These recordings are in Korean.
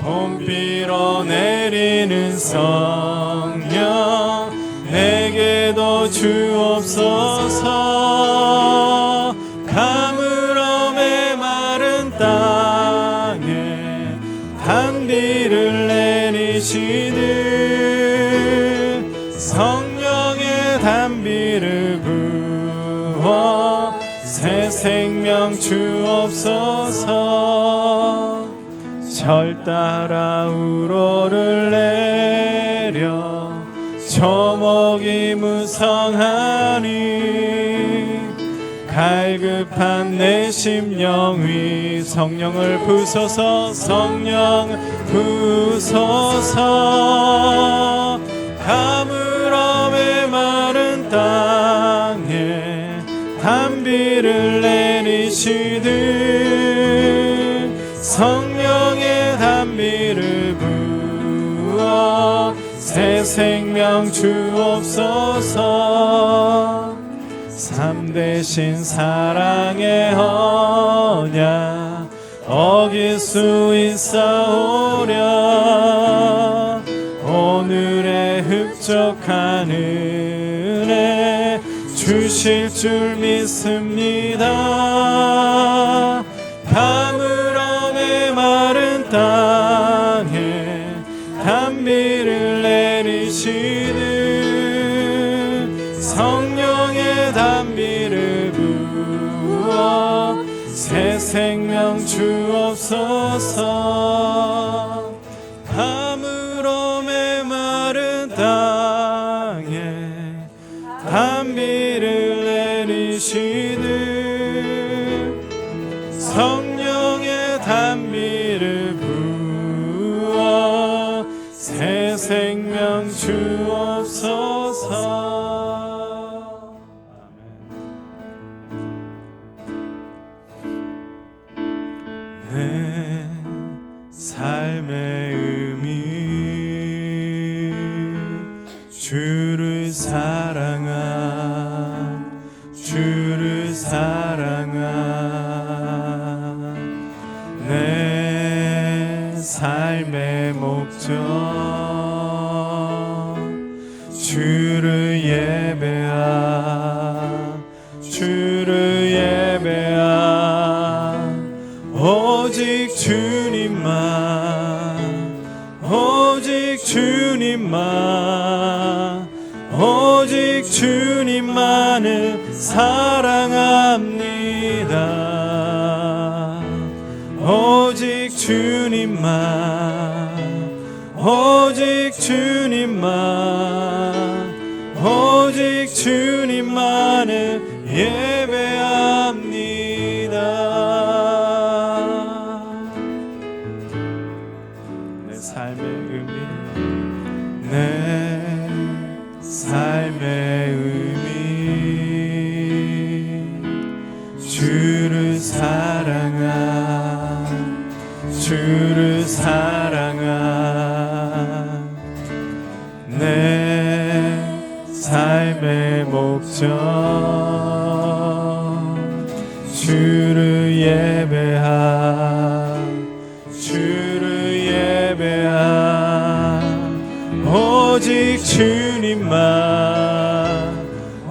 봄비로 내리는 성령 내게도 주옵소서. 가물어 메마른 땅에 단비를 내리시는 성령의 단비를 부어 새 생명 주옵소서. 절 따라 우로를 내려 초목이 무성하니 갈급한 내 심령 위 성령을 부소서. 성령 부소서. 가물어 메마른 땅에 단비를 내리시듯 성령의 단비를 부어 새 생명 주옵소서. 참되신 사랑의 언약 어길 수 있사오랴. 오늘의 흡족한 은혜 주실 줄 믿습니다. 가물어 메마른 땅에 단비를 내리시듯 성령의 단비를 부어 새 생명 주옵소서. 가물어 메마른 땅에 단비를 내리시듯 성령의 단비를 부어 새 생명 주옵소서. 내 삶의 의미 주를 사랑한 주를 사랑한 내 삶의 목적 주를 예배한 주를 예배한 오직 주님만 오직 주님만 오직 주님만을 사랑합니다. 오직 주님만 오직 주님만 오직 주님만을 예배합니다. 내 삶의 의미 내 삶의 의미 주를 사랑한 주를 사랑한 내 삶의 목적 주를 예배한 주를 예배한 오직 주님만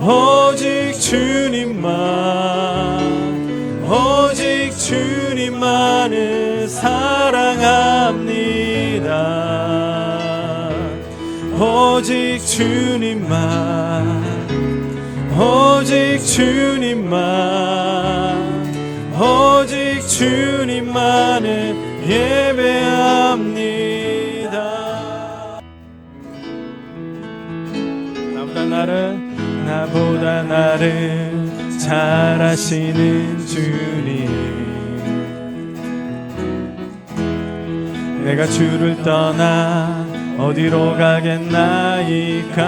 오직 주님만 오직 주님만을 사랑합니다. 오직 주님만 오직 주님만 오직 주님만을 예배합니다. 나보다 나를 잘 아시는 주님, 내가 주를 떠나 어디로 가겠나이까.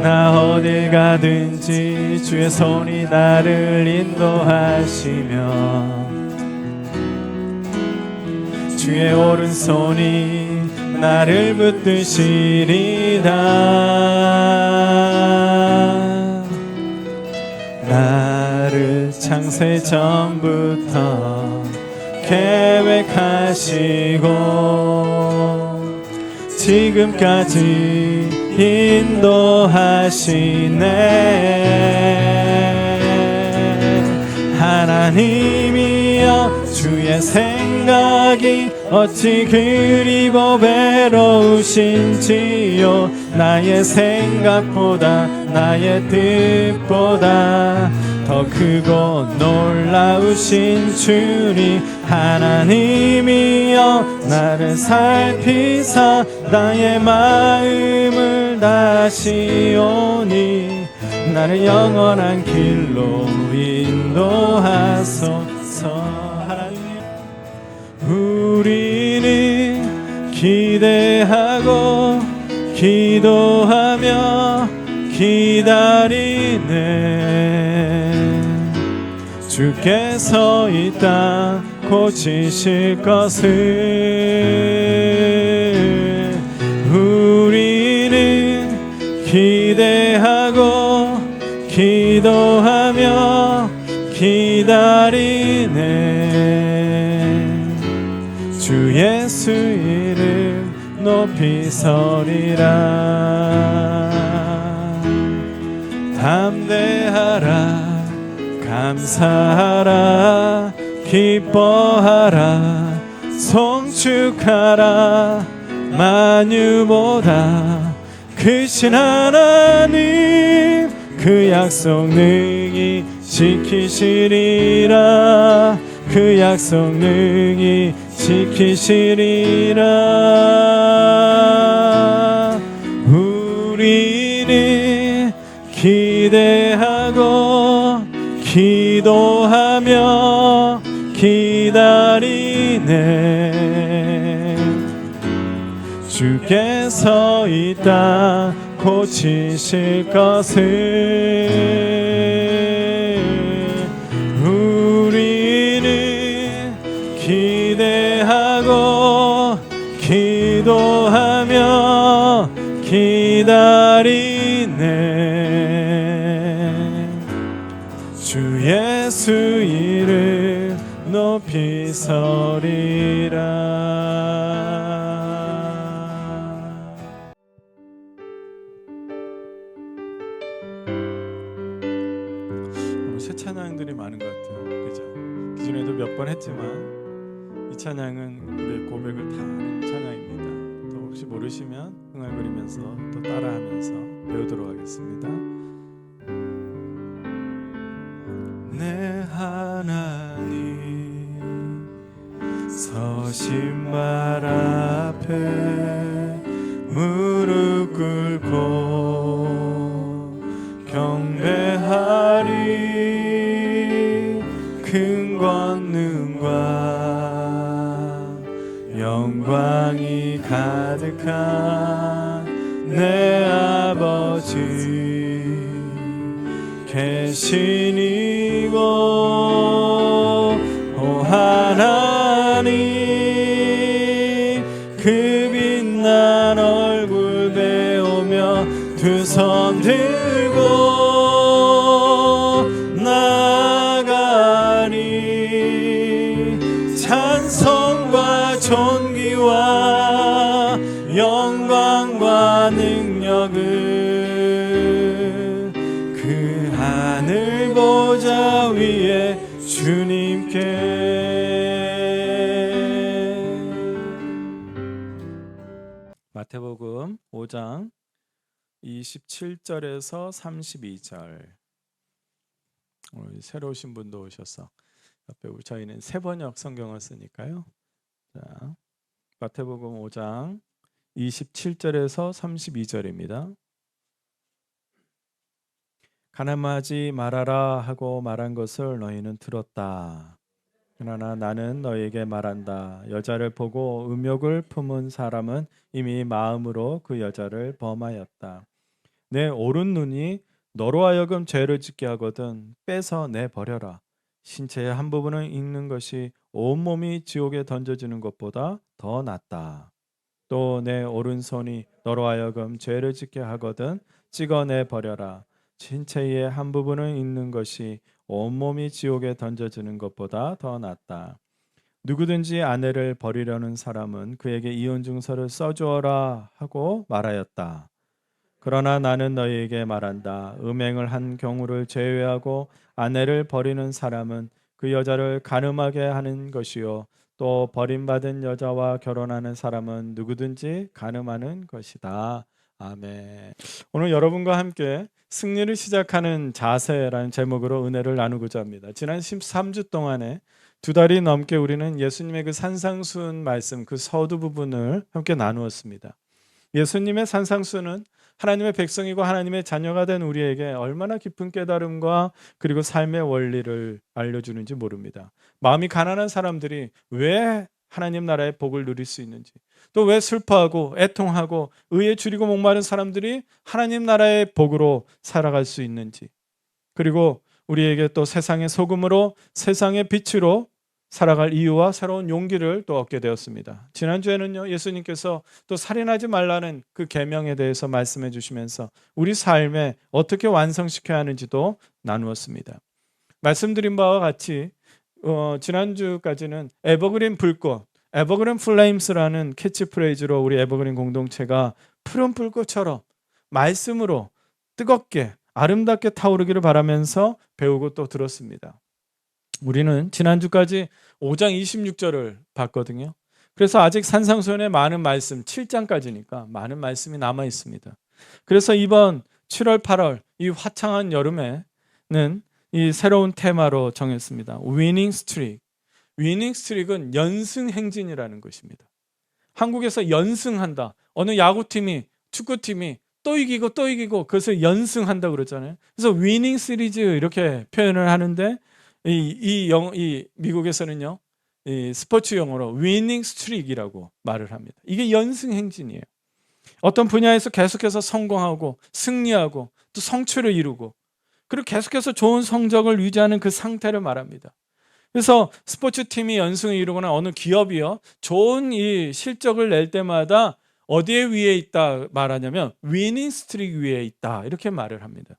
나 어딜 가든지 주의 손이 나를 인도하시며 주의 오른손이 나를 붙드시리다. 나를 창세 전부터 계획하시고 지금까지 인도하시네. 하나님이여 주의 생각이 어찌 그리고 외로우신지요. 나의 생각보다 나의 뜻보다 더 크고 놀라우신 주니 하나님이여 나를 살피사 나의 마음을 다시오니 나를 영원한 길로 인도하소서. 우리는 기대하고 기도하며 기다리네. 주께서 이 땅 고치실 것을 우리는 기대하고 기도하며 기다리네. 주 예수 이름 높이 서리라. 담대하라 감사하라 기뻐하라 송축하라. 만유보다 크신 하나님 그 약속 능히 지키시리라. 그 약속 능히 지키시리라. 우리는 기대하고 기도하며 기다리네. 주께서 이 땅 고치실 것을 우리는 기대하고 기도하며 기다리네. 주 예수 이름 높이 서리라. 새 찬양들이 많은 것 같아요. 그죠? 기존에도 몇 번 했지만 이 찬양은 우리의 고백을 다 하는 찬양입니다. 또 혹시 모르시면 흥얼거리면서 또 따라하면서 배우도록 하겠습니다. 내 하나님 서신 말 앞에 무릎 꿇고 경배하리. 큰 권능과 영광이 가득한 내 아버지 계신 이곳 오 하나님 그 빛난 얼굴 배우며 두 손 들고 나가리. 찬송과 존귀와 영광과 능력을 그 하늘 보좌 위에 주님께. 마태복음 5장 27절에서 32절. 오늘 새로 오신 분도 오셔서 옆에 저희는 새 번역 성경을 쓰니까요. 자, 마태복음 5장 27절에서 32절입니다. 가늠하지 말아라 하고 말한 것을 너희는 들었다. 그러나 나는 너희에게 말한다. 여자를 보고 음욕을 품은 사람은 이미 마음으로 그 여자를 범하였다. 내 오른 눈이 너로 하여금 죄를 짓게 하거든 빼서 내버려라. 신체의 한 부분을 잃는 것이 온몸이 지옥에 던져지는 것보다 더 낫다. 또 내 오른손이 너로 하여금 죄를 짓게 하거든 찍어내 버려라. 신체의 한 부분은 있는 것이 온몸이 지옥에 던져지는 것보다 더 낫다. 누구든지 아내를 버리려는 사람은 그에게 이혼 증서를 써주어라 하고 말하였다. 그러나 나는 너희에게 말한다. 음행을 한 경우를 제외하고 아내를 버리는 사람은 그 여자를 간음하게 하는 것이요. 또 버림받은 여자와 결혼하는 사람은 누구든지 간음하는 것이다. 아멘. 오늘 여러분과 함께 승리를 시작하는 자세라는 제목으로 은혜를 나누고자 합니다. 지난 13주 동안에 2달이 넘게 우리는 예수님의 그 산상수훈 말씀, 그 서두 부분을 함께 나누었습니다. 예수님의 산상수훈은 하나님의 백성이고 하나님의 자녀가 된 우리에게 얼마나 깊은 깨달음과 그리고 삶의 원리를 알려주는지 모릅니다. 마음이 가난한 사람들이 왜 하나님 나라의 복을 누릴 수 있는지, 또 왜 슬퍼하고 애통하고 의에 줄이고 목마른 사람들이 하나님 나라의 복으로 살아갈 수 있는지, 그리고 우리에게 또 세상의 소금으로 세상의 빛으로 살아갈 이유와 새로운 용기를 또 얻게 되었습니다. 지난주에는요, 예수님께서 또 살인하지 말라는 그 계명에 대해서 말씀해 주시면서 우리 삶에 어떻게 완성시켜야 하는지도 나누었습니다. 말씀드린 바와 같이 지난주까지는 에버그린 불꽃, 에버그린 플레임스라는 캐치프레이즈로 우리 에버그린 공동체가 푸른 불꽃처럼 말씀으로 뜨겁게 아름답게 타오르기를 바라면서 배우고 또 들었습니다. 우리는 지난주까지 5장 26절을 봤거든요. 그래서 아직 산상수훈의 많은 말씀, 7장까지니까 많은 말씀이 남아 있습니다. 그래서 이번 7월, 8월 이 화창한 여름에는 이 새로운 테마로 정했습니다. 위닝 스트릭. 위닝 스트릭은 연승 행진이라는 것입니다. 한국에서 연승한다. 어느 야구팀이, 축구팀이 또 이기고 또 이기고 그것을 연승한다 그러잖아요. 그래서 위닝 시리즈 이렇게 표현을 하는데 이 미국에서는요, 이 스포츠 용어로 위닝 스트릭이라고 말을 합니다. 이게 연승 행진이에요. 어떤 분야에서 계속해서 성공하고 승리하고 또 성취를 이루고 그리고 계속해서 좋은 성적을 유지하는 그 상태를 말합니다. 그래서 스포츠팀이 연승을 이루거나 어느 기업이요, 좋은 이 실적을 낼 때마다 어디에 위에 있다 말하냐면 위닝 스트릭 위에 있다 이렇게 말을 합니다.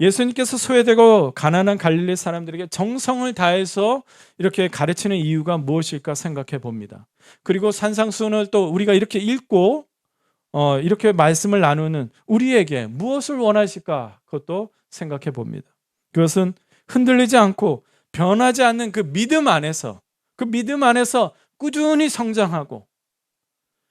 예수님께서 소외되고 가난한 갈릴리 사람들에게 정성을 다해서 이렇게 가르치는 이유가 무엇일까 생각해 봅니다. 그리고 산상수훈을 또 우리가 이렇게 읽고 이렇게 말씀을 나누는 우리에게 무엇을 원하실까 그것도 생각해 봅니다. 그것은 흔들리지 않고 변하지 않는 그 믿음 안에서 꾸준히 성장하고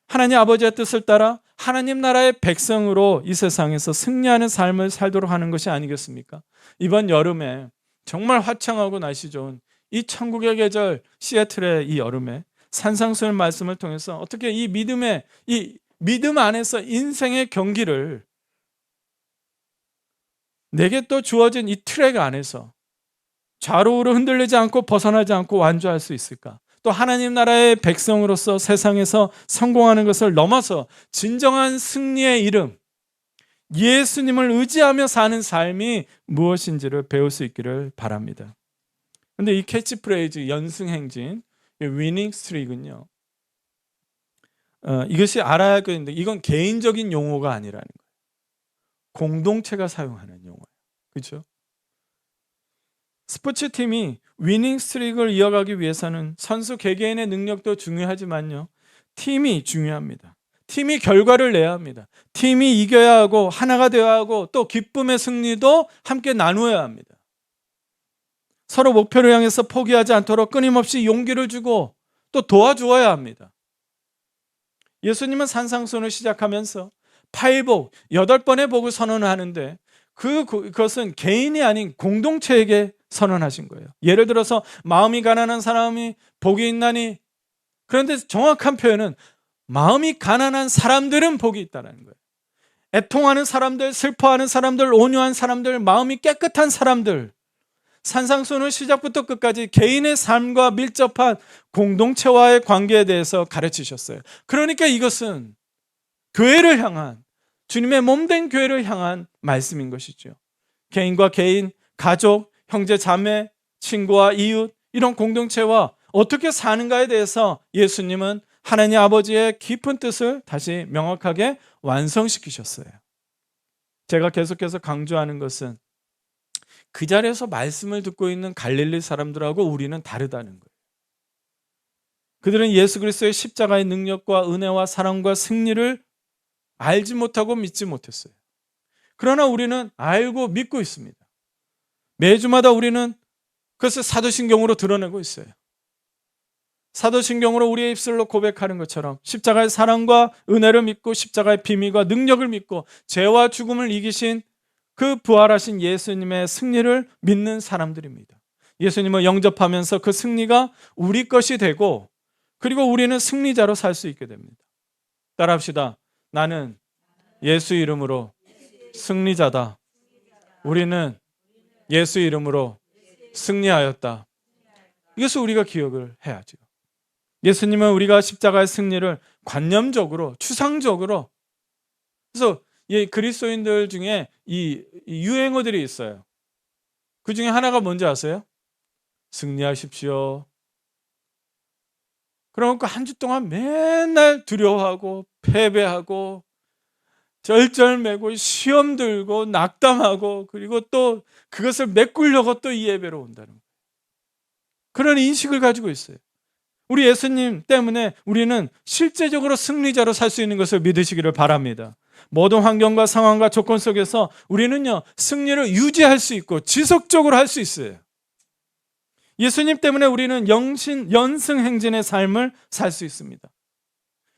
하나님 아버지의 뜻을 따라 하나님 나라의 백성으로 이 세상에서 승리하는 삶을 살도록 하는 것이 아니겠습니까? 이번 여름에 정말 화창하고 날씨 좋은 이 천국의 계절 시애틀의 이 여름에 산상수훈 말씀을 통해서 어떻게 이 믿음 안에서 인생의 경기를 내게 또 주어진 이 트랙 안에서 좌우로 흔들리지 않고 벗어나지 않고 완주할 수 있을까? 또 하나님 나라의 백성으로서 세상에서 성공하는 것을 넘어서 진정한 승리의 이름, 예수님을 의지하며 사는 삶이 무엇인지를 배울 수 있기를 바랍니다. 그런데 이 캐치프레이즈 연승행진, 위닝 스트릭은요, 이것이 알아야 할 것인데 이건 개인적인 용어가 아니라는 거예요. 공동체가 사용하는 용어예요. 그렇죠? 스포츠팀이 위닝 스트릭을 이어가기 위해서는 선수 개개인의 능력도 중요하지만요, 팀이 중요합니다. 팀이 결과를 내야 합니다. 팀이 이겨야 하고 하나가 되어야 하고 또 기쁨의 승리도 함께 나누어야 합니다. 서로 목표를 향해서 포기하지 않도록 끊임없이 용기를 주고 또 도와주어야 합니다. 예수님은 산상수훈을 시작하면서 8복, 8번의 복을 선언하는데 그것은 개인이 아닌 공동체에게 선언하신 거예요. 예를 들어서 마음이 가난한 사람이 복이 있나니, 그런데 정확한 표현은 마음이 가난한 사람들은 복이 있다는 거예요. 애통하는 사람들, 슬퍼하는 사람들, 온유한 사람들, 마음이 깨끗한 사람들, 산상수훈을 시작부터 끝까지 개인의 삶과 밀접한 공동체와의 관계에 대해서 가르치셨어요. 그러니까 이것은 교회를 향한, 주님의 몸된 교회를 향한 말씀인 것이죠. 개인과 개인, 가족, 형제, 자매, 친구와 이웃, 이런 공동체와 어떻게 사는가에 대해서 예수님은 하나님 아버지의 깊은 뜻을 다시 명확하게 완성시키셨어요. 제가 계속해서 강조하는 것은 그 자리에서 말씀을 듣고 있는 갈릴리 사람들하고 우리는 다르다는 거예요. 그들은 예수 그리스도의 십자가의 능력과 은혜와 사랑과 승리를 알지 못하고 믿지 못했어요. 그러나 우리는 알고 믿고 있습니다. 매주마다 우리는 그것을 사도신경으로 드러내고 있어요. 사도신경으로 우리의 입술로 고백하는 것처럼 십자가의 사랑과 은혜를 믿고 십자가의 비밀과 능력을 믿고 죄와 죽음을 이기신 그 부활하신 예수님의 승리를 믿는 사람들입니다. 예수님을 영접하면서 그 승리가 우리 것이 되고 그리고 우리는 승리자로 살 수 있게 됩니다. 따라합시다. 나는 예수 이름으로 승리자다. 우리는 예수 이름으로 승리하였다. 이것을 우리가 기억을 해야죠. 예수님은 우리가 십자가의 승리를 관념적으로, 추상적으로, 그래서 이 그리스도인들 중에 이 유행어들이 있어요. 그 중에 하나가 뭔지 아세요? 승리하십시오. 그러니까 한 주 동안 맨날 두려워하고 패배하고 절절매고 시험 들고 낙담하고 그리고 또 그것을 메꾸려고 또 이 예배로 온다는 거예요. 그런 인식을 가지고 있어요. 우리 예수님 때문에 우리는 실제적으로 승리자로 살 수 있는 것을 믿으시기를 바랍니다. 모든 환경과 상황과 조건 속에서 우리는요, 승리를 유지할 수 있고 지속적으로 할 수 있어요. 예수님 때문에 우리는 연승행진의 삶을 살 수 있습니다.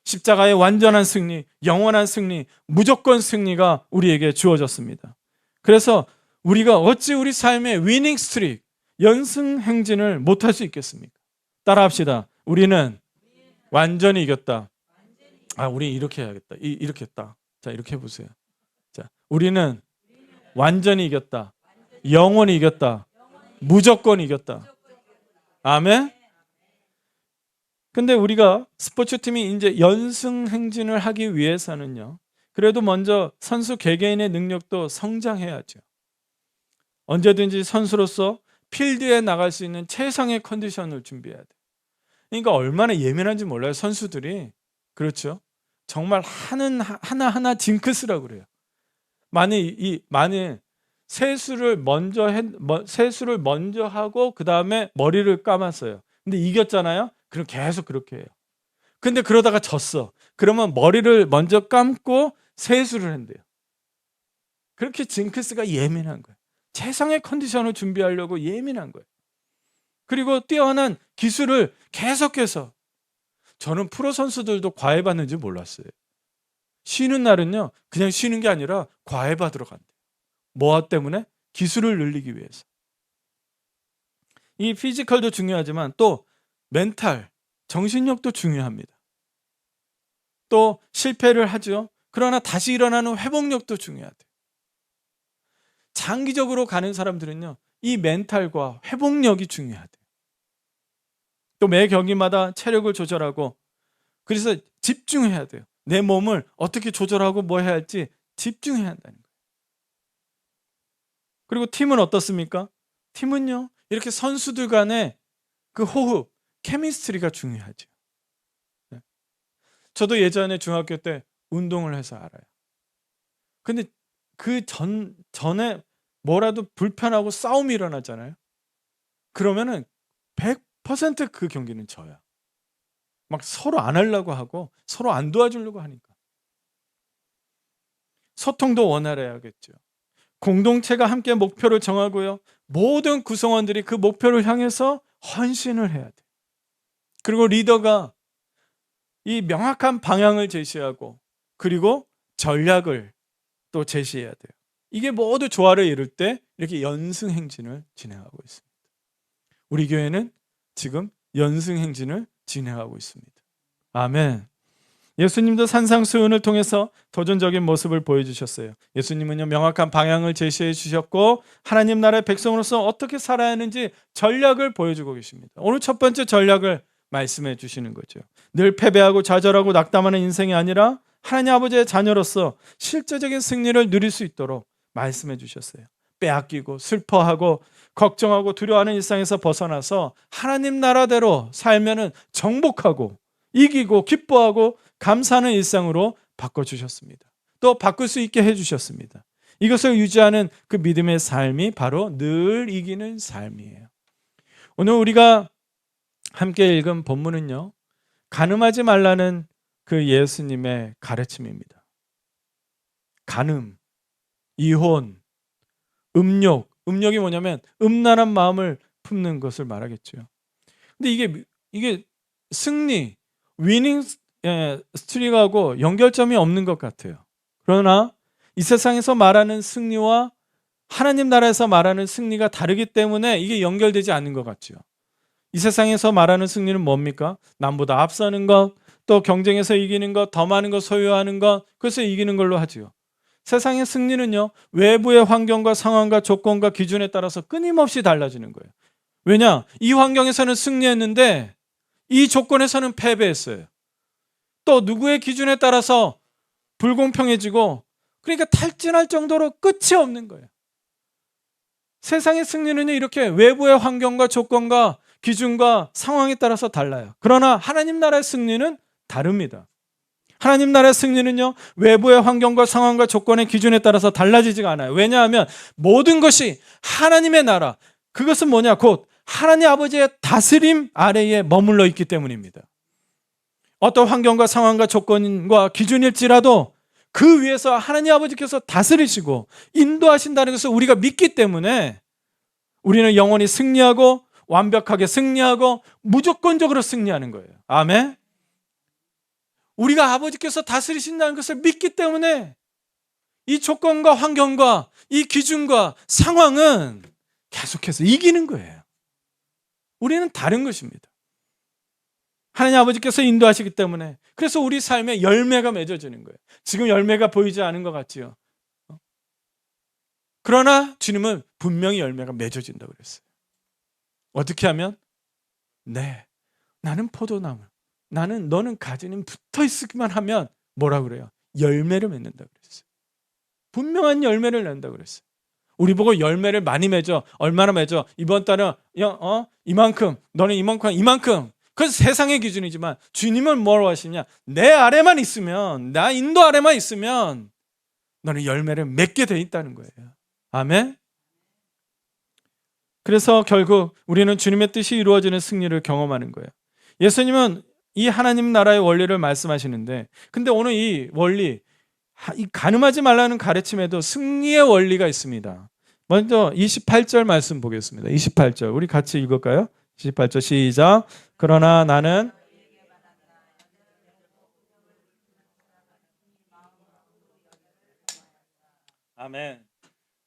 십자가의 완전한 승리, 영원한 승리, 무조건 승리가 우리에게 주어졌습니다. 그래서 우리가 어찌 우리 삶의 위닝 스트릭, 연승행진을 못할 수 있겠습니까? 따라합시다. 우리는 완전히 이겼다. 우리 이렇게 해야겠다. 이렇게 했다. 자, 이렇게 해보세요. 자, 우리는 완전히 이겼다. 영원히 이겼다. 무조건 이겼다. 아멘. 근데 우리가 스포츠팀이 이제 연승행진을 하기 위해서는요, 그래도 먼저 선수 개개인의 능력도 성장해야죠. 언제든지 선수로서 필드에 나갈 수 있는 최상의 컨디션을 준비해야 돼요. 그러니까 얼마나 예민한지 몰라요, 선수들이. 그렇죠? 정말 하나하나 징크스라고 그래요. 만일 세수를 먼저 하고 그 다음에 머리를 감았어요. 근데 이겼잖아요? 그럼 계속 그렇게 해요. 근데 그러다가 졌어. 그러면 머리를 먼저 감고 세수를 한대요. 그렇게 징크스가 예민한 거예요. 최상의 컨디션을 준비하려고 예민한 거예요. 그리고 뛰어난 기술을 계속해서, 저는 프로 선수들도 과외 받는지 몰랐어요. 쉬는 날은요, 그냥 쉬는 게 아니라 과외 받으러 간대요. 뭐 때문에? 기술을 늘리기 위해서. 이 피지컬도 중요하지만 또 멘탈, 정신력도 중요합니다. 또 실패를 하죠. 그러나 다시 일어나는 회복력도 중요하대요. 장기적으로 가는 사람들은요, 이 멘탈과 회복력이 중요하대요. 또 매 경기마다 체력을 조절하고, 그래서 집중해야 돼요. 내 몸을 어떻게 조절하고 뭐 해야 할지 집중해야 한다는 거예요. 그리고 팀은 어떻습니까? 팀은요, 이렇게 선수들 간의 그 호흡, 케미스트리가 중요하죠. 저도 예전에 중학교 때 운동을 해서 알아요. 근데 그 전에 뭐라도 불편하고 싸움이 일어나잖아요. 그러면은 100% 그 경기는 져요. 막 서로 안 하려고 하고 서로 안 도와주려고 하니까. 소통도 원활해야겠죠. 공동체가 함께 목표를 정하고요, 모든 구성원들이 그 목표를 향해서 헌신을 해야 돼요. 그리고 리더가 이 명확한 방향을 제시하고 그리고 전략을 또 제시해야 돼요. 이게 모두 조화를 이룰 때 이렇게 연승행진을 진행하고 있습니다. 우리 교회는 지금 연승행진을 진행하고 있습니다. 아멘. 예수님도 산상수훈을 통해서 도전적인 모습을 보여주셨어요. 예수님은요, 명확한 방향을 제시해 주셨고 하나님 나라의 백성으로서 어떻게 살아야 하는지 전략을 보여주고 계십니다. 오늘 첫 번째 전략을 말씀해 주시는 거죠. 늘 패배하고 좌절하고 낙담하는 인생이 아니라 하나님 아버지의 자녀로서 실제적인 승리를 누릴 수 있도록 말씀해 주셨어요. 빼앗기고 슬퍼하고 걱정하고 두려워하는 일상에서 벗어나서 하나님 나라대로 살면은 정복하고 이기고 기뻐하고 감사하는 일상으로 바꿔주셨습니다. 또 바꿀 수 있게 해주셨습니다. 이것을 유지하는 그 믿음의 삶이 바로 늘 이기는 삶이에요. 오늘 우리가 함께 읽은 본문은요, 간음하지 말라는 그 예수님의 가르침입니다. 간음, 이혼, 음욕. 음욕이 뭐냐면 음란한 마음을 품는 것을 말하겠죠. 근데 이게 승리, 위닝 스트릭하고 연결점이 없는 것 같아요. 그러나 이 세상에서 말하는 승리와 하나님 나라에서 말하는 승리가 다르기 때문에 이게 연결되지 않는 것 같죠. 이 세상에서 말하는 승리는 뭡니까? 남보다 앞서는 것, 또 경쟁에서 이기는 것, 더 많은 것 소유하는 것, 그래서 이기는 걸로 하지요. 세상의 승리는요, 외부의 환경과 상황과 조건과 기준에 따라서 끊임없이 달라지는 거예요. 왜냐? 이 환경에서는 승리했는데 이 조건에서는 패배했어요. 또 누구의 기준에 따라서 불공평해지고, 그러니까 탈진할 정도로 끝이 없는 거예요. 세상의 승리는 이렇게 외부의 환경과 조건과 기준과 상황에 따라서 달라요. 그러나 하나님 나라의 승리는 다릅니다. 하나님 나라의 승리는요, 외부의 환경과 상황과 조건의 기준에 따라서 달라지지가 않아요. 왜냐하면 모든 것이 하나님의 나라, 그것은 뭐냐? 곧 하나님 아버지의 다스림 아래에 머물러 있기 때문입니다. 어떤 환경과 상황과 조건과 기준일지라도 그 위에서 하나님 아버지께서 다스리시고 인도하신다는 것을 우리가 믿기 때문에 우리는 영원히 승리하고 완벽하게 승리하고 무조건적으로 승리하는 거예요. 아멘. 우리가 아버지께서 다스리신다는 것을 믿기 때문에 이 조건과 환경과 이 기준과 상황은 계속해서 이기는 거예요. 우리는 다른 것입니다. 하나님 아버지께서 인도하시기 때문에, 그래서 우리 삶에 열매가 맺어지는 거예요. 지금 열매가 보이지 않은 것 같지요. 그러나 주님은 분명히 열매가 맺어진다고 그랬어요. 어떻게 하면? 네, 나는 포도나무, 너는 가지는 붙어 있기만 하면 뭐라 그래요? 열매를 맺는다고 그랬어요. 분명한 열매를 낸다고 그랬어요. 우리 보고 열매를 많이 맺어. 얼마나 맺어? 이번 달은 이만큼, 너는 이만큼. 그건 세상의 기준이지만 주님은 뭐라고 하시냐? 내 아래만 있으면, 나 인도 아래만 있으면 너는 열매를 맺게 돼 있다는 거예요. 아멘. 그래서 결국 우리는 주님의 뜻이 이루어지는 승리를 경험하는 거예요. 예수님은 이 하나님 나라의 원리를 말씀하시는데, 근데 오늘 이 원리, 이 간음하지 말라는 가르침에도 승리의 원리가 있습니다. 먼저 28절 말씀 보겠습니다. 28절 우리 같이 읽을까요? 28절 시작. 그러나 나는 아멘.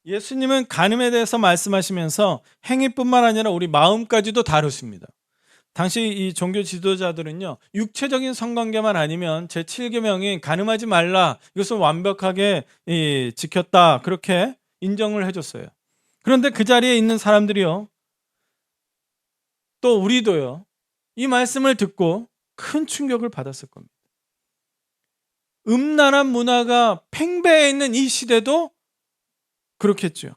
예수님은 간음에 대해서 말씀하시면서 행위뿐만 아니라 우리 마음까지도 다루십니다. 당시 이 종교 지도자들은요, 육체적인 성관계만 아니면 제7계명인 간음하지 말라, 이것을 완벽하게 지켰다, 그렇게 인정을 해줬어요. 그런데 그 자리에 있는 사람들이요, 또 우리도요, 이 말씀을 듣고 큰 충격을 받았을 겁니다. 음란한 문화가 팽배해 있는 이 시대도 그렇겠죠.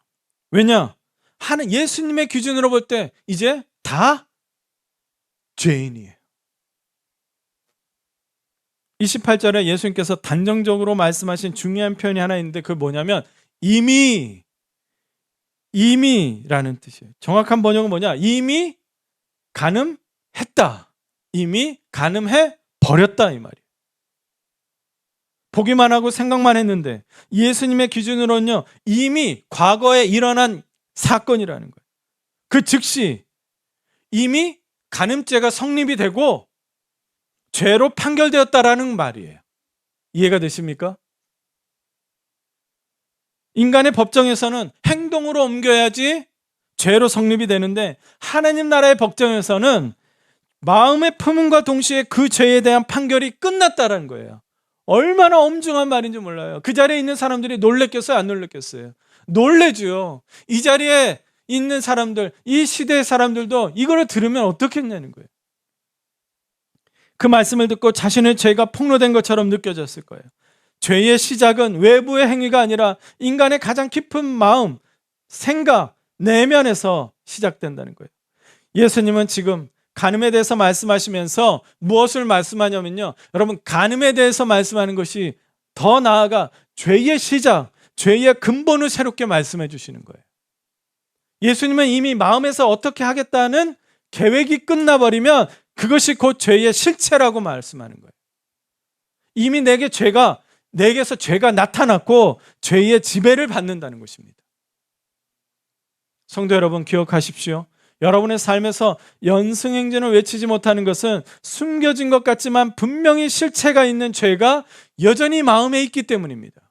왜냐? 예수님의 기준으로 볼 때 이제 다 죄인이에요. 28절에 예수님께서 단정적으로 말씀하신 중요한 표현이 하나 있는데, 그게 뭐냐면 이미라는 뜻이에요. 정확한 번역은 뭐냐? 이미 간음했다. 이미 간음해 버렸다, 이 말이에요. 보기만 하고 생각만 했는데 예수님의 기준으로는요, 이미 과거에 일어난 사건이라는 거예요. 그 즉시 이미 간음죄가 성립이 되고 죄로 판결되었다라는 말이에요. 이해가 되십니까? 인간의 법정에서는 행동으로 옮겨야지 죄로 성립이 되는데, 하나님 나라의 법정에서는 마음의 품음과 동시에 그 죄에 대한 판결이 끝났다라는 거예요. 얼마나 엄중한 말인지 몰라요. 그 자리에 있는 사람들이 놀랬겠어요? 안 놀랬겠어요? 놀래죠. 이 자리에 있는 사람들, 이 시대의 사람들도 이걸 들으면 어떻겠냐는 거예요. 그 말씀을 듣고 자신의 죄가 폭로된 것처럼 느껴졌을 거예요. 죄의 시작은 외부의 행위가 아니라 인간의 가장 깊은 마음, 생각, 내면에서 시작된다는 거예요. 예수님은 지금 간음에 대해서 말씀하시면서 무엇을 말씀하냐면요, 여러분, 간음에 대해서 말씀하는 것이 더 나아가 죄의 시작, 죄의 근본을 새롭게 말씀해 주시는 거예요. 예수님은 이미 마음에서 어떻게 하겠다는 계획이 끝나버리면 그것이 곧 죄의 실체라고 말씀하는 거예요. 이미 내게서 죄가 나타났고 죄의 지배를 받는다는 것입니다. 성도 여러분, 기억하십시오. 여러분의 삶에서 연승행진을 외치지 못하는 것은 숨겨진 것 같지만 분명히 실체가 있는 죄가 여전히 마음에 있기 때문입니다.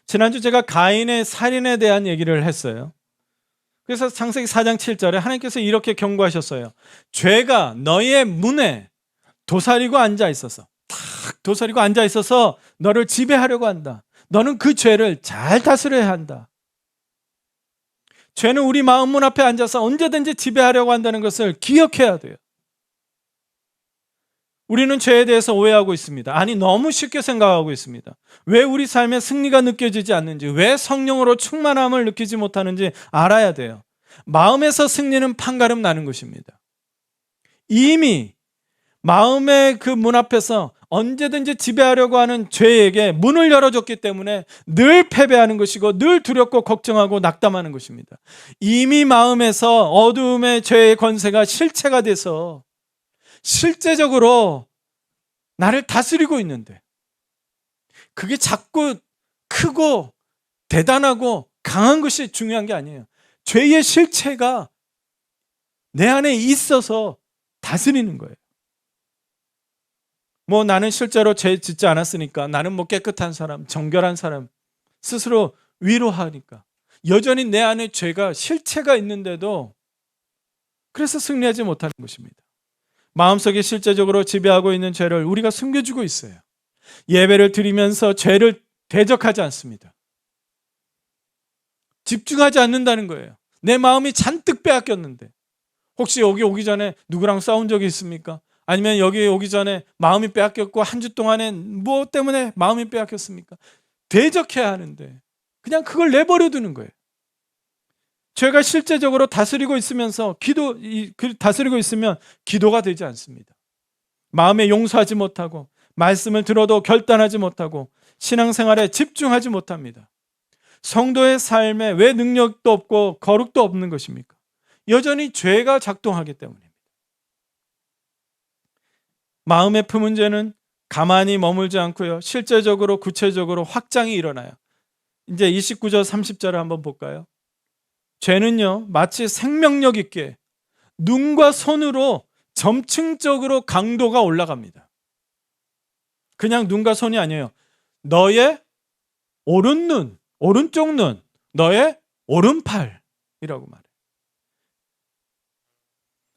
지난주 제가 가인의 살인에 대한 얘기를 했어요. 그래서 창세기 4장 7절에 하나님께서 이렇게 경고하셨어요. 죄가 너의 문에 도사리고 앉아 있어서 너를 지배하려고 한다. 너는 그 죄를 잘 다스려야 한다. 죄는 우리 마음 문 앞에 앉아서 언제든지 지배하려고 한다는 것을 기억해야 돼요. 우리는 죄에 대해서 오해하고 있습니다. 아니, 너무 쉽게 생각하고 있습니다. 왜 우리 삶에 승리가 느껴지지 않는지, 왜 성령으로 충만함을 느끼지 못하는지 알아야 돼요. 마음에서 승리는 판가름 나는 것입니다. 이미 마음의 그 문 앞에서 언제든지 지배하려고 하는 죄에게 문을 열어줬기 때문에 늘 패배하는 것이고 늘 두렵고 걱정하고 낙담하는 것입니다. 이미 마음에서 어두움의 죄의 권세가 실체가 돼서 실제적으로 나를 다스리고 있는데, 그게 자꾸 크고 대단하고 강한 것이 중요한 게 아니에요. 죄의 실체가 내 안에 있어서 다스리는 거예요. 나는 실제로 죄 짓지 않았으니까, 나는 깨끗한 사람, 정결한 사람 스스로 위로하니까 여전히 내 안에 죄가 실체가 있는데도 그래서 승리하지 못하는 것입니다. 마음속에 실제적으로 지배하고 있는 죄를 우리가 숨겨주고 있어요. 예배를 드리면서 죄를 대적하지 않습니다. 집중하지 않는다는 거예요. 내 마음이 잔뜩 빼앗겼는데, 혹시 여기 오기 전에 누구랑 싸운 적이 있습니까? 아니면 여기 오기 전에 마음이 빼앗겼고 한 주 동안에 무엇 때문에 마음이 빼앗겼습니까? 대적해야 하는데 그냥 그걸 내버려 두는 거예요. 죄가 실제적으로 다스리고 있으면서 다스리고 있으면 기도가 되지 않습니다. 마음에 용서하지 못하고 말씀을 들어도 결단하지 못하고 신앙생활에 집중하지 못합니다. 성도의 삶에 왜 능력도 없고 거룩도 없는 것입니까? 여전히 죄가 작동하기 때문입니다. 마음에 품은 죄는 가만히 머물지 않고요, 실제적으로 구체적으로 확장이 일어나요. 이제 29절 30절을 한번 볼까요? 죄는요, 마치 생명력 있게 눈과 손으로 점층적으로 강도가 올라갑니다. 그냥 눈과 손이 아니에요. 너의 오른눈, 오른쪽 눈, 너의 오른팔이라고 말해요.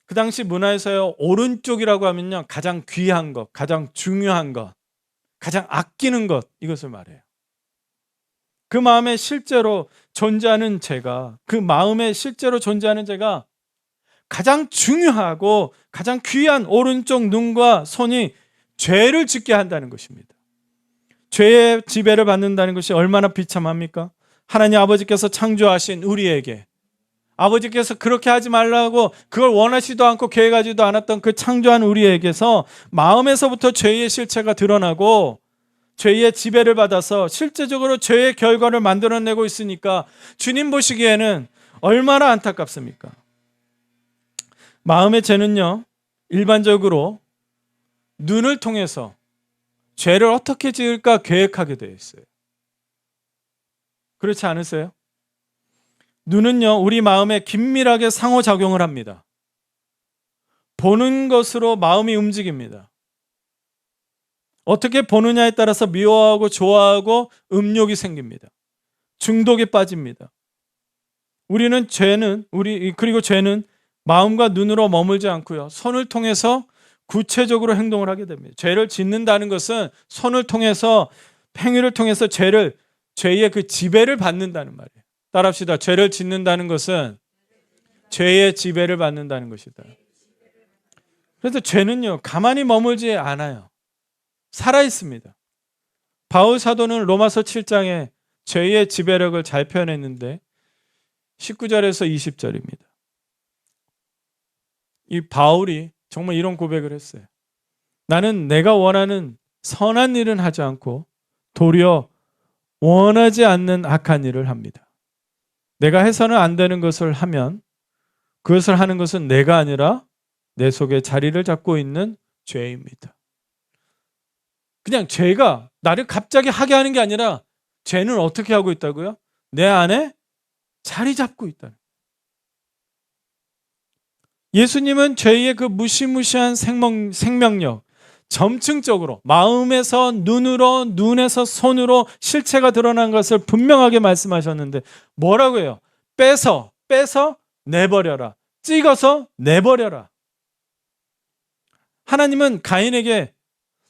그 당시 문화에서요, 오른쪽이라고 하면요, 가장 귀한 것, 가장 중요한 것, 가장 아끼는 것, 이것을 말해요. 그 마음에 실제로 존재하는 죄가, 가장 중요하고 가장 귀한 오른쪽 눈과 손이 죄를 짓게 한다는 것입니다. 죄의 지배를 받는다는 것이 얼마나 비참합니까? 하나님 아버지께서 창조하신 우리에게, 아버지께서 그렇게 하지 말라고 그걸 원하지도 않고 계획하지도 않았던 그 창조한 우리에게서 마음에서부터 죄의 실체가 드러나고 죄의 지배를 받아서 실제적으로 죄의 결과를 만들어내고 있으니까 주님 보시기에는 얼마나 안타깝습니까? 마음의 죄는요, 일반적으로 눈을 통해서 죄를 어떻게 지을까 계획하게 되어 있어요. 그렇지 않으세요? 눈은요, 우리 마음에 긴밀하게 상호작용을 합니다. 보는 것으로 마음이 움직입니다. 어떻게 보느냐에 따라서 미워하고 좋아하고 음욕이 생깁니다. 중독에 빠집니다. 그리고 죄는 마음과 눈으로 머물지 않고요, 손을 통해서 구체적으로 행동을 하게 됩니다. 죄를 짓는다는 것은 손을 통해서, 행위를 통해서 죄의 그 지배를 받는다는 말이에요. 따라합시다. 죄를 짓는다는 것은 죄의 지배를 받는다는 것이다. 그래서 죄는요, 가만히 머물지 않아요. 살아 있습니다. 바울 사도는 로마서 7장에 죄의 지배력을 잘 표현했는데 19절에서 20절입니다. 이 바울이 정말 이런 고백을 했어요. 나는 내가 원하는 선한 일은 하지 않고 도리어 원하지 않는 악한 일을 합니다. 내가 해서는 안 되는 것을 하면 그것을 하는 것은 내가 아니라 내 속에 자리를 잡고 있는 죄입니다. 그냥 죄가 나를 갑자기 하게 하는 게 아니라 죄는 어떻게 하고 있다고요? 내 안에 자리 잡고 있다는 거예요. 예수님은 죄의 그 무시무시한 생명력, 점층적으로 마음에서 눈으로, 눈에서 손으로 실체가 드러난 것을 분명하게 말씀하셨는데 뭐라고 해요? 빼서 내버려라. 찍어서 내버려라. 하나님은 가인에게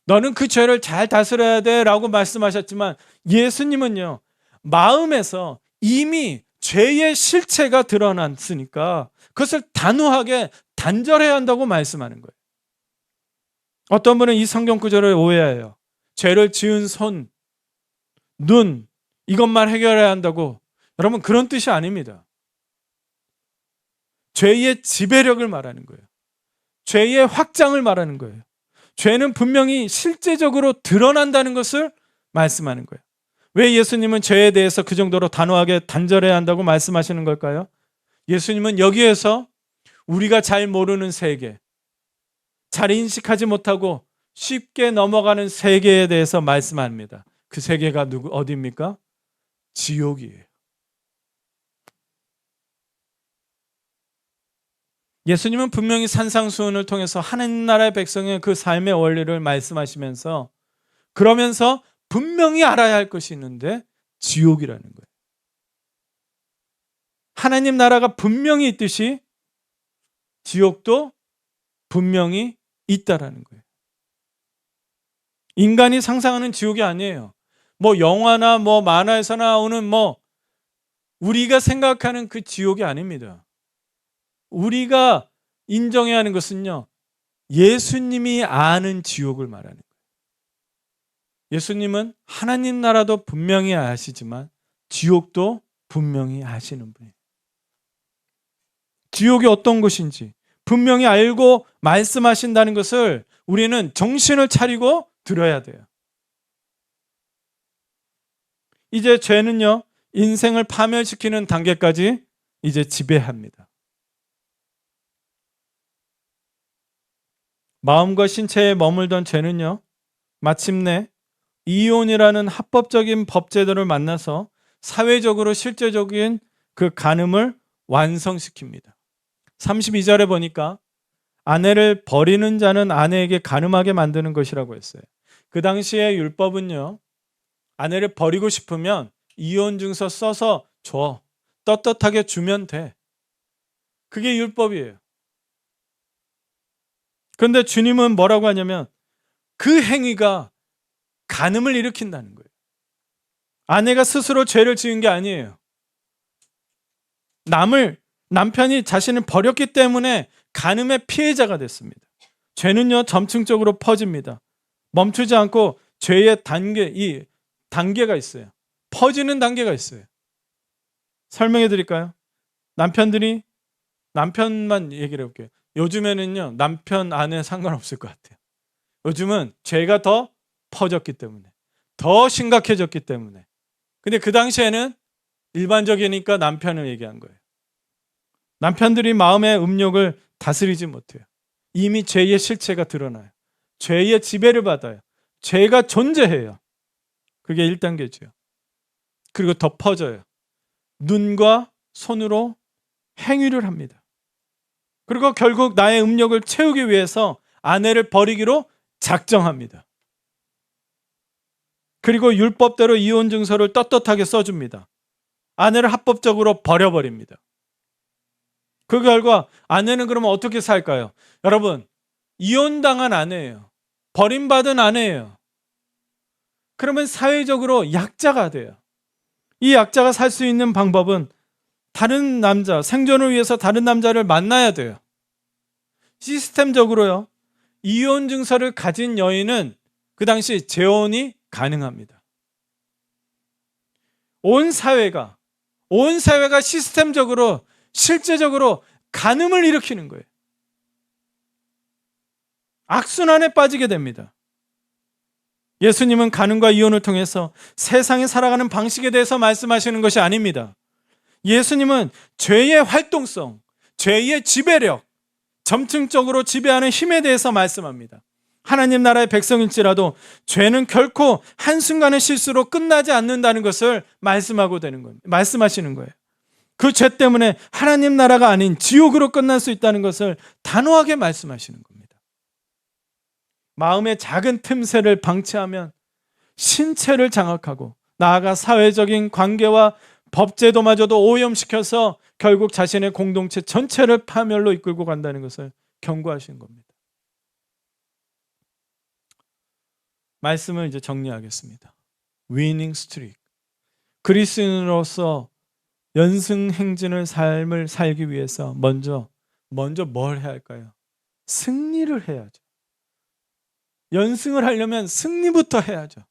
너는 그 죄를 잘 다스려야 돼 라고 말씀하셨지만 예수님은요, 마음에서 이미 죄의 실체가 드러났으니까 그것을 단호하게 단절해야 한다고 말씀하는 거예요. 어떤 분은 이 성경 구절을 오해해요. 죄를 지은 손, 눈, 이것만 해결해야 한다고. 여러분, 그런 뜻이 아닙니다. 죄의 지배력을 말하는 거예요. 죄의 확장을 말하는 거예요. 죄는 분명히 실제적으로 드러난다는 것을 말씀하는 거예요. 왜 예수님은 죄에 대해서 그 정도로 단호하게 단절해야 한다고 말씀하시는 걸까요? 예수님은 여기에서 우리가 잘 모르는 세계, 잘 인식하지 못하고 쉽게 넘어가는 세계에 대해서 말씀합니다. 그 세계가 어디입니까? 지옥이에요. 예수님은 분명히 산상수훈을 통해서 하나님 나라의 백성의 그 삶의 원리를 말씀하시면서 그러면서 분명히 알아야 할 것이 있는데 지옥이라는 거예요. 하나님 나라가 분명히 있듯이 지옥도 분명히 있다라는 거예요. 인간이 상상하는 지옥이 아니에요. 뭐 영화나 뭐 만화에서 나오는 뭐 우리가 생각하는 그 지옥이 아닙니다. 우리가 인정해야 하는 것은요, 예수님이 아는 지옥을 말하는 거예요. 예수님은 하나님 나라도 분명히 아시지만 지옥도 분명히 아시는 분이에요. 지옥이 어떤 곳인지 분명히 알고 말씀하신다는 것을 우리는 정신을 차리고 들어야 돼요. 이제 죄는요, 인생을 파멸시키는 단계까지 이제 지배합니다. 마음과 신체에 머물던 죄는요, 마침내 이혼이라는 합법적인 법제도를 만나서 사회적으로 실제적인 그 간음을 완성시킵니다. 32절에 보니까 아내를 버리는 자는 아내에게 간음하게 만드는 것이라고 했어요. 그 당시의 율법은요, 아내를 버리고 싶으면 이혼 증서 써서 줘. 떳떳하게 주면 돼. 그게 율법이에요. 그런데 주님은 뭐라고 하냐면 그 행위가 간음을 일으킨다는 거예요. 아내가 스스로 죄를 지은 게 아니에요. 남편이 자신을 버렸기 때문에 간음의 피해자가 됐습니다. 죄는요, 점층적으로 퍼집니다. 멈추지 않고 죄의 단계가 있어요. 퍼지는 단계가 있어요. 설명해 드릴까요? 남편만 얘기를 해볼게요. 요즘에는요, 남편, 아내 상관없을 것 같아요. 요즘은 죄가 더 퍼졌기 때문에, 더 심각해졌기 때문에. 근데 그 당시에는 일반적이니까 남편을 얘기한 거예요. 남편들이 마음의 음욕을 다스리지 못해요. 이미 죄의 실체가 드러나요. 죄의 지배를 받아요. 죄가 존재해요. 그게 1단계죠. 그리고 더 퍼져요. 눈과 손으로 행위를 합니다. 그리고 결국 나의 음욕을 채우기 위해서 아내를 버리기로 작정합니다. 그리고 율법대로 이혼 증서를 떳떳하게 써줍니다. 아내를 합법적으로 버려버립니다. 그 결과 아내는 그러면 어떻게 살까요? 여러분, 이혼당한 아내예요. 버림받은 아내예요. 그러면 사회적으로 약자가 돼요. 이 약자가 살 수 있는 방법은 다른 남자, 생존을 위해서 다른 남자를 만나야 돼요. 시스템적으로요, 이혼 증서를 가진 여인은 그 당시 재혼이 가능합니다. 온 사회가 시스템적으로 실제적으로 간음을 일으키는 거예요. 악순환에 빠지게 됩니다. 예수님은 간음과 이혼을 통해서 세상에 살아가는 방식에 대해서 말씀하시는 것이 아닙니다. 예수님은 죄의 활동성, 죄의 지배력, 점층적으로 지배하는 힘에 대해서 말씀합니다. 하나님 나라의 백성일지라도 죄는 결코 한순간의 실수로 끝나지 않는다는 것을 말씀하시는 거예요. 그 죄 때문에 하나님 나라가 아닌 지옥으로 끝날 수 있다는 것을 단호하게 말씀하시는 겁니다. 마음의 작은 틈새를 방치하면 신체를 장악하고 나아가 사회적인 관계와 법제도마저도 오염시켜서 결국 자신의 공동체 전체를 파멸로 이끌고 간다는 것을 경고하신 겁니다. 말씀을 이제 정리하겠습니다. 위닝 스트릭. 그리스도인으로서 연승 행진을 삶을 살기 위해서 먼저 뭘 해야 할까요? 승리를 해야죠. 연승을 하려면 승리부터 해야죠.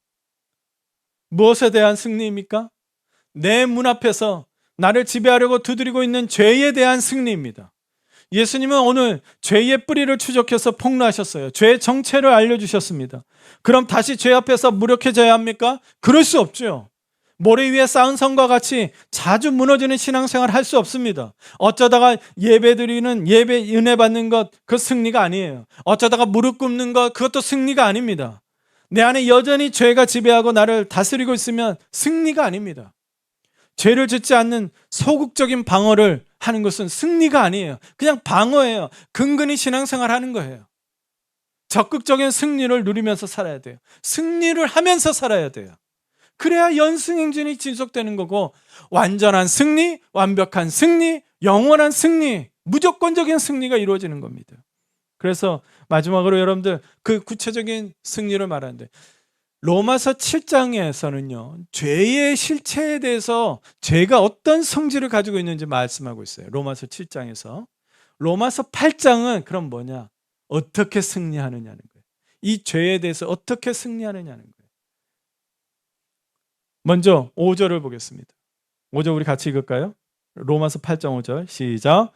무엇에 대한 승리입니까? 내 문 앞에서 나를 지배하려고 두드리고 있는 죄에 대한 승리입니다. 예수님은 오늘 죄의 뿌리를 추적해서 폭로하셨어요. 죄의 정체를 알려주셨습니다. 그럼 다시 죄 앞에서 무력해져야 합니까? 그럴 수 없죠. 모래 위에 쌓은 성과 같이 자주 무너지는 신앙생활 할 수 없습니다. 어쩌다가 예배드리는 예배 은혜 받는 것, 그 승리가 아니에요. 어쩌다가 무릎 꿇는 것, 그것도 승리가 아닙니다. 내 안에 여전히 죄가 지배하고 나를 다스리고 있으면 승리가 아닙니다. 죄를 짓지 않는 소극적인 방어를 하는 것은 승리가 아니에요. 그냥 방어예요. 근근히 신앙생활 하는 거예요. 적극적인 승리를 누리면서 살아야 돼요. 승리를 하면서 살아야 돼요. 그래야 연승행진이 지속되는 거고, 완전한 승리, 완벽한 승리, 영원한 승리, 무조건적인 승리가 이루어지는 겁니다. 그래서 마지막으로 여러분들 그 구체적인 승리를 말하는데, 로마서 7장에서는요 죄의 실체에 대해서 죄가 어떤 성질을 가지고 있는지 말씀하고 있어요. 로마서 7장에서. 로마서 8장은 그럼 뭐냐? 어떻게 승리하느냐는 거예요. 이 죄에 대해서 어떻게 승리하느냐는 거예요. 먼저 5절을 보겠습니다. 5절 우리 같이 읽을까요? 로마서 8장 5절 시작.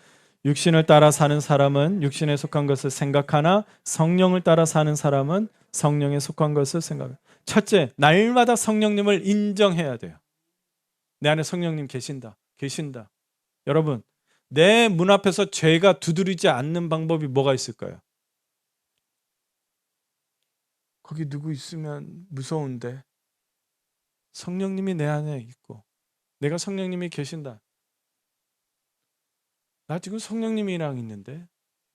육신을 따라 사는 사람은 육신에 속한 것을 생각하나 성령을 따라 사는 사람은 성령에 속한 것을 생각해요. 첫째, 날마다 성령님을 인정해야 돼요. 내 안에 성령님 계신다. 여러분, 내 문 앞에서 죄가 두드리지 않는 방법이 뭐가 있을까요? 거기 누구 있으면 무서운데. 성령님이 내 안에 있고 내가 성령님이 계신다. 나 지금 성령님이랑 있는데,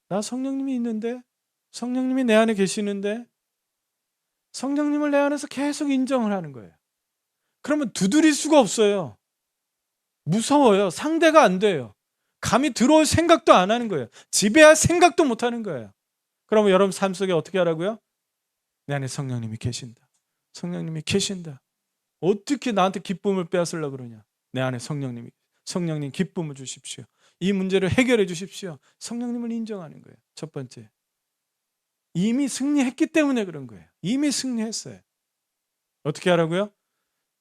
나 성령님이 있는데, 성령님이 내 안에 계시는데, 성령님을 내 안에서 계속 인정을 하는 거예요. 그러면 두드릴 수가 없어요. 무서워요. 상대가 안 돼요. 감히 들어올 생각도 안 하는 거예요. 지배할 생각도 못 하는 거예요. 그러면 여러분 삶 속에 어떻게 하라고요? 내 안에 성령님이 계신다. 성령님이 계신다. 어떻게 나한테 기쁨을 빼앗으려고 그러냐? 내 안에 성령님 기쁨을 주십시오. 이 문제를 해결해 주십시오. 성령님을 인정하는 거예요. 첫 번째. 이미 승리했기 때문에 그런 거예요. 이미 승리했어요. 어떻게 하라고요?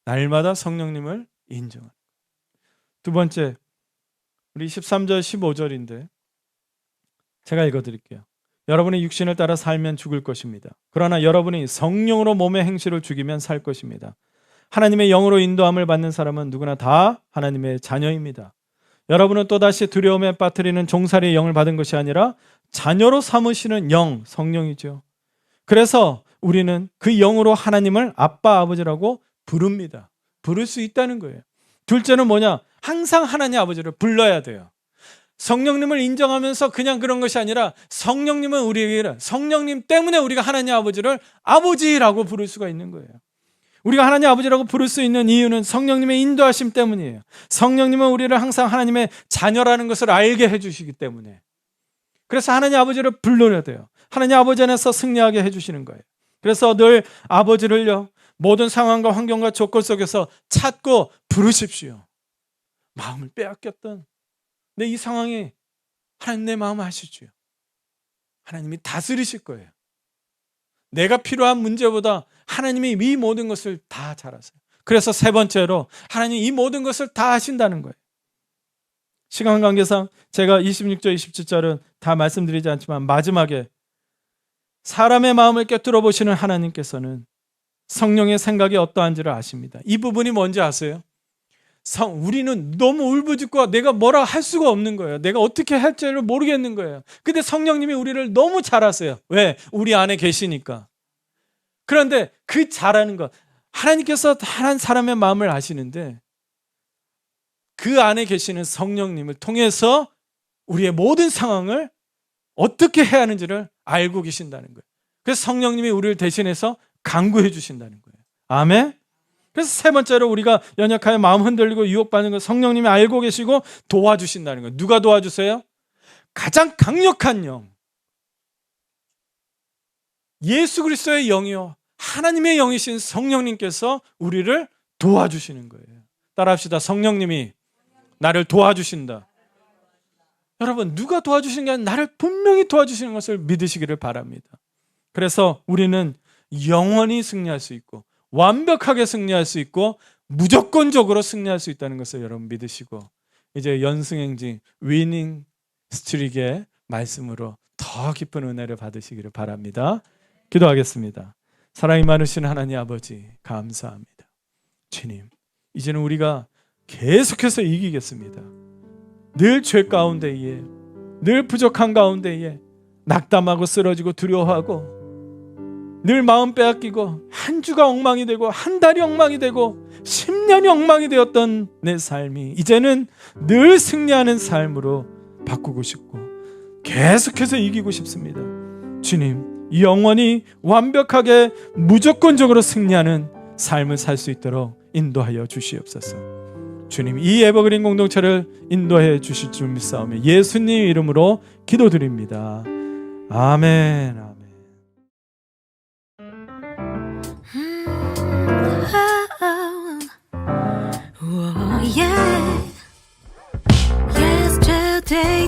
날마다 성령님을 인정하는 거예요. 두 번째, 우리 13절 15절인데 제가 읽어드릴게요. 여러분이 육신을 따라 살면 죽을 것입니다. 그러나 여러분이 성령으로 몸의 행실을 죽이면 살 것입니다. 하나님의 영으로 인도함을 받는 사람은 누구나 다 하나님의 자녀입니다. 여러분은 또다시 두려움에 빠뜨리는 종살이의 영을 받은 것이 아니라 자녀로 삼으시는 영, 성령이죠. 그래서 우리는 그 영으로 하나님을 아빠, 아버지라고 부릅니다. 부를 수 있다는 거예요. 둘째는 뭐냐? 항상 하나님 아버지를 불러야 돼요. 성령님을 인정하면서 그냥 그런 것이 아니라 성령님은 우리에게, 성령님 때문에 우리가 하나님 아버지를 아버지라고 부를 수가 있는 거예요. 우리가 하나님 아버지라고 부를 수 있는 이유는 성령님의 인도하심 때문이에요. 성령님은 우리를 항상 하나님의 자녀라는 것을 알게 해주시기 때문에. 그래서 하나님 아버지를 불러야 돼요. 하나님 아버지 안에서 승리하게 해주시는 거예요. 그래서 늘 아버지를요, 모든 상황과 환경과 조건 속에서 찾고 부르십시오. 마음을 빼앗겼던 내 이 상황이 하나님 내 마음을 아시죠. 하나님이 다스리실 거예요. 내가 필요한 문제보다 하나님이 이 모든 것을 다 잘 아세요. 그래서 세 번째로 하나님이 이 모든 것을 다 하신다는 거예요. 시간 관계상 제가 26절, 27절은 다 말씀드리지 않지만 마지막에 사람의 마음을 꿰뚫어 보시는 하나님께서는 성령의 생각이 어떠한지를 아십니다. 이 부분이 뭔지 아세요? 우리는 너무 울부짖고 내가 뭐라 할 수가 없는 거예요. 내가 어떻게 할지를 모르겠는 거예요. 근데 성령님이 우리를 너무 잘 아세요. 왜? 우리 안에 계시니까. 그런데 그 잘하는 것, 하나님께서 한 사람의 마음을 아시는데 그 안에 계시는 성령님을 통해서 우리의 모든 상황을 어떻게 해야 하는지를 알고 계신다는 거예요. 그래서 성령님이 우리를 대신해서 간구해 주신다는 거예요. 아멘. 그래서 세 번째로 우리가 연약하여 마음 흔들리고 유혹받는 걸 성령님이 알고 계시고 도와주신다는 거예요. 누가 도와주세요? 가장 강력한 영, 예수 그리스도의 영이요 하나님의 영이신 성령님께서 우리를 도와주시는 거예요. 따라합시다. 성령님이 나를 도와주신다. 여러분, 누가 도와주시는 게 아니라 나를 분명히 도와주시는 것을 믿으시기를 바랍니다. 그래서 우리는 영원히 승리할 수 있고 완벽하게 승리할 수 있고 무조건적으로 승리할 수 있다는 것을 여러분 믿으시고 이제 연승행진 위닝 스트릭의 말씀으로 더 깊은 은혜를 받으시기를 바랍니다. 기도하겠습니다. 사랑이 많으신 하나님 아버지 감사합니다. 주님, 이제는 우리가 계속해서 이기겠습니다. 늘 죄 가운데에, 늘 부족한 가운데에 낙담하고 쓰러지고 두려워하고 늘 마음 빼앗기고 한 주가 엉망이 되고 한 달이 엉망이 되고 10년이 엉망이 되었던 내 삶이 이제는 늘 승리하는 삶으로 바꾸고 싶고 계속해서 이기고 싶습니다. 주님, 영원히 완벽하게 무조건적으로 승리하는 삶을 살 수 있도록 인도하여 주시옵소서. 주님, 이 에버그린 공동체를 인도해 주실 줄 믿사오며 예수님 이름으로 기도드립니다. 아멘. 아멘. Yesterday